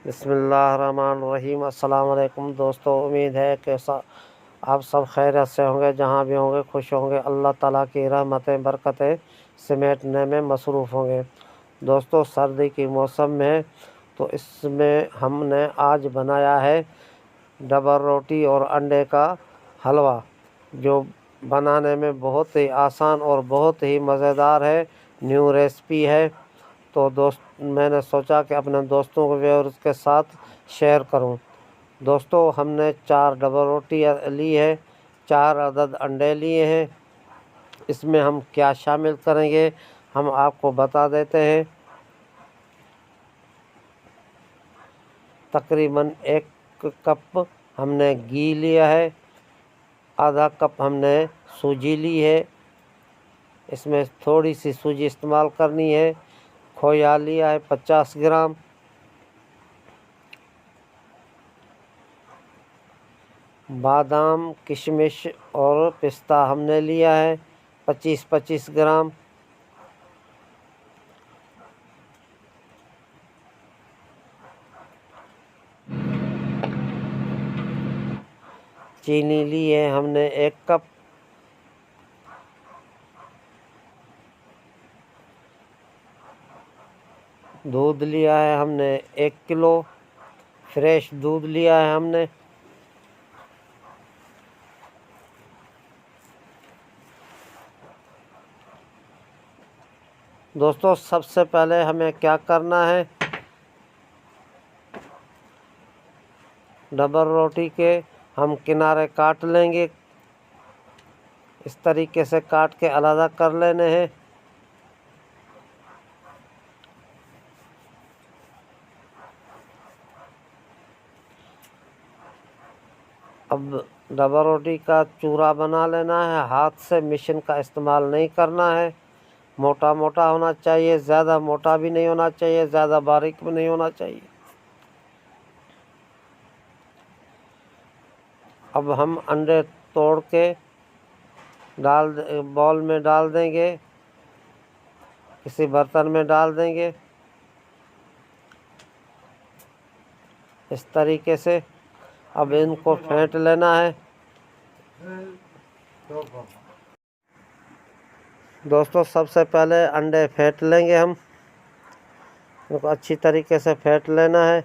बिस्मिल्लाहिर्रहमानिर्रहीम। अस्सलाम वालेकुम दोस्तों, उम्मीद है कि आप सब खैरियत से होंगे, जहाँ भी होंगे खुश होंगे, अल्लाह ताला की रहमतें बरकतें समेटने में मसरूफ़ होंगे। दोस्तों, सर्दी की मौसम में तो इसमें हमने आज बनाया है डबल रोटी और अंडे का हलवा, जो बनाने में बहुत ही आसान और बहुत ही मज़ेदार है। न्यू रेसिपी है, तो मैंने सोचा कि अपने दोस्तों को भी और उसके साथ शेयर करूं। दोस्तों, हमने 4 डबल रोटी ली है, 4 अदद अंडे लिए हैं। इसमें हम क्या शामिल करेंगे हम आपको बता देते हैं। तकरीबन 1 कप हमने घी लिया है, आधा कप हमने सूजी ली है, इसमें थोड़ी सी सूजी इस्तेमाल करनी है। खोया लिया है 50 ग्राम, बादाम किशमिश और पिस्ता हमने लिया है 25-25 ग्राम। चीनी ली है हमने 1 कप। दूध लिया है हमने 1 किलो, फ्रेश दूध लिया है हमने। दोस्तों, सबसे पहले हमें क्या करना है, डबल रोटी के हम किनारे काट लेंगे, इस तरीके से काट के अलग कर लेने हैं। अब डबल रोटी का चूरा बना लेना है, हाथ से मशीन का इस्तेमाल नहीं करना है। मोटा मोटा होना चाहिए, ज़्यादा मोटा भी नहीं होना चाहिए, ज़्यादा बारीक भी नहीं होना चाहिए। अब हम अंडे तोड़ के बॉल में डाल देंगे, किसी बर्तन में डाल देंगे इस तरीके से। अब इनको फेंट लेना है। दोस्तों, सबसे पहले अंडे फेंट लेंगे हम, इनको अच्छी तरीके से फेंट लेना है।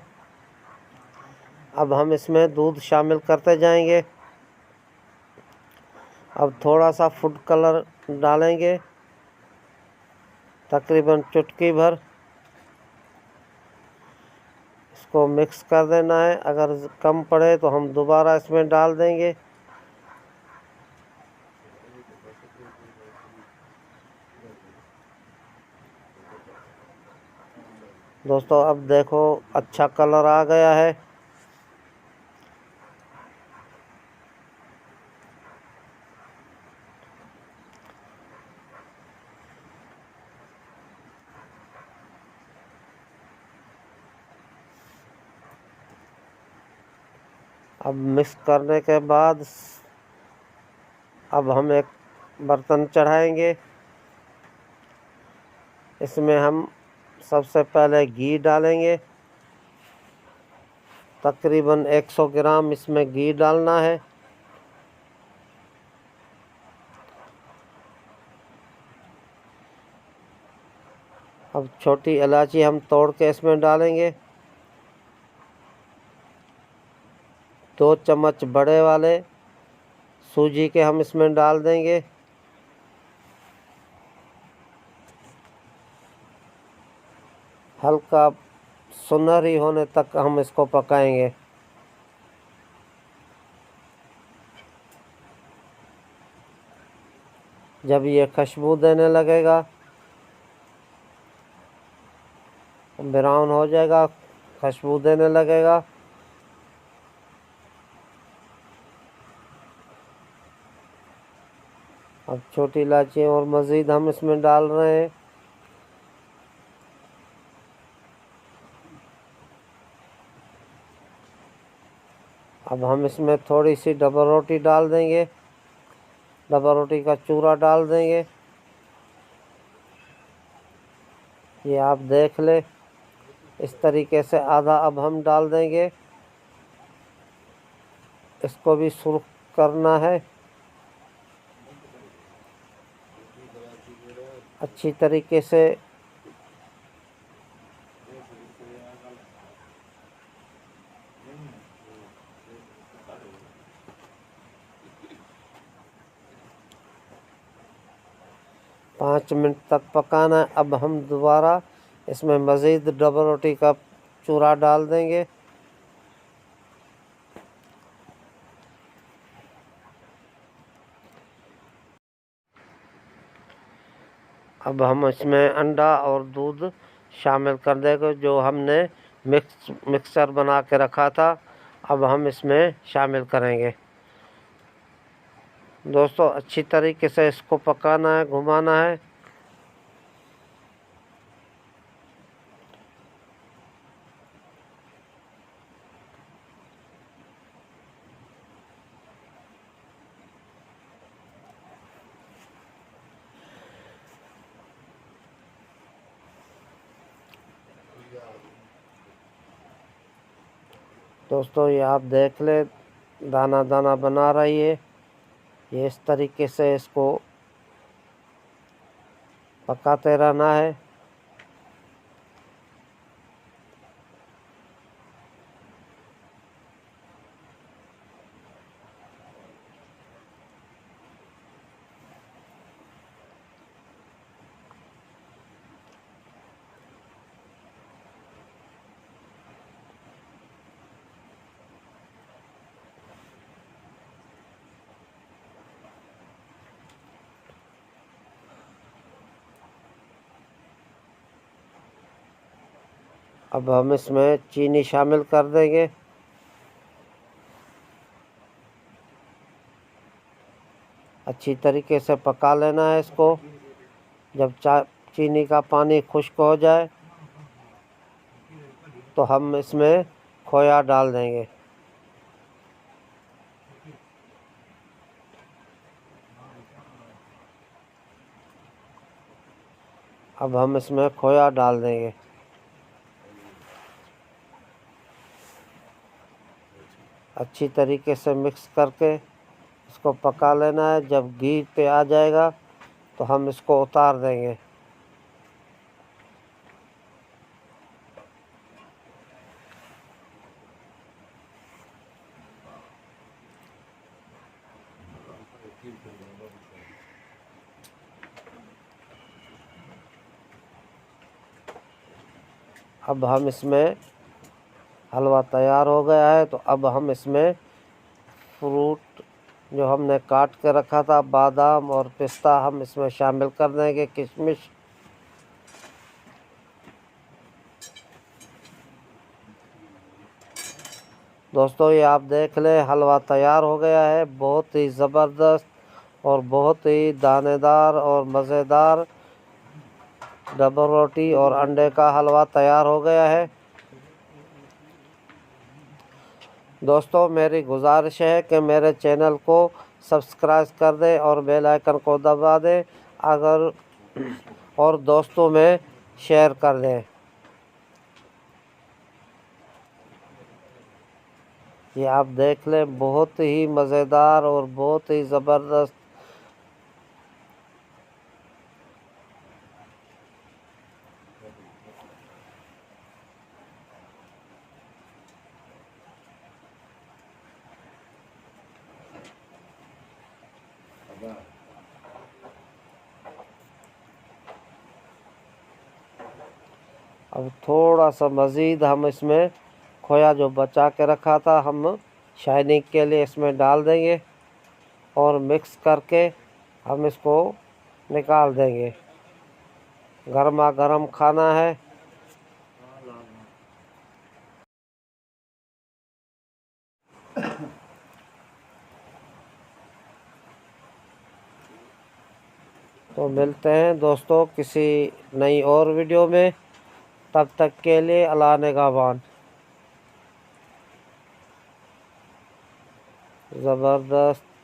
अब हम इसमें दूध शामिल करते जाएंगे। अब थोड़ा सा फूड कलर डालेंगे, तकरीबन चुटकी भर। इसको मिक्स कर देना है, अगर कम पड़े तो हम दोबारा इसमें डाल देंगे। दोस्तों, अब देखो अच्छा कलर आ गया है। अब मिक्स करने के बाद अब हम एक बर्तन चढ़ाएंगे, इसमें हम सबसे पहले घी डालेंगे। तकरीबन 100 ग्राम इसमें घी डालना है। अब छोटी इलायची हम तोड़ के इसमें डालेंगे। 2 चम्मच बड़े वाले सूजी के हम इसमें डाल देंगे। हल्का सुनहरी होने तक हम इसको पकाएंगे। जब ये खुशबू देने लगेगा, ब्राउन हो जाएगा, खुशबू देने लगेगा, अब छोटी इलायची और मज़ीद हम इसमें डाल रहे हैं। अब हम इसमें थोड़ी सी डबल रोटी डाल देंगे, डबल रोटी का चूरा डाल देंगे। ये आप देख ले, इस तरीके से आधा अब हम डाल देंगे। इसको भी सुर्ख करना है अच्छी तरीके से। पाँच मिनट तक पकाना है। अब हम दोबारा इसमें मज़ीद डबल रोटी का चूरा डाल देंगे। अब हम इसमें अंडा और दूध शामिल कर देंगे जो हमने मिक्सर बना के रखा था। अब हम इसमें शामिल करेंगे। दोस्तों अच्छी तरीके से इसको पकाना है, घुमाना है। दोस्तों ये आप देख ले, दाना दाना बना रही है। ये इस तरीके से इसको पकाते रहना है। अब हम इसमें चीनी शामिल कर देंगे। अच्छी तरीके से पका लेना है इसको। जब चीनी का पानी खुश्क हो जाए तो हम इसमें खोया डाल देंगे। अब हम इसमें खोया डाल देंगे। अच्छी तरीके से मिक्स करके इसको पका लेना है। जब घी पे आ जाएगा तो हम इसको उतार देंगे। अब हम इसमें हलवा तैयार हो गया है। तो अब हम इसमें फ्रूट जो हमने काट के रखा था, बादाम और पिस्ता, हम इसमें शामिल कर देंगे, किशमिश। दोस्तों ये आप देख लें, हलवा तैयार हो गया है। बहुत ही ज़बरदस्त और बहुत ही दानेदार और मज़ेदार डबल रोटी और अंडे का हलवा तैयार हो गया है। दोस्तों मेरी गुजारिश है कि मेरे चैनल को सब्सक्राइब कर दें और बेल आइकन को दबा दें, अगर और दोस्तों में शेयर कर दें। ये आप देख लें, बहुत ही मज़ेदार और बहुत ही ज़बरदस्त अब थोड़ा सा मज़ीद हम इसमें खोया जो बचा के रखा था, हम शाइनिंग के लिए इसमें डाल देंगे और मिक्स करके हम इसको निकाल देंगे। गर्मा गर्म खाना है। तो मिलते हैं दोस्तों किसी नई और वीडियो में। तब तक के लिए अल्लाह निगहबान। ज़बरदस्त।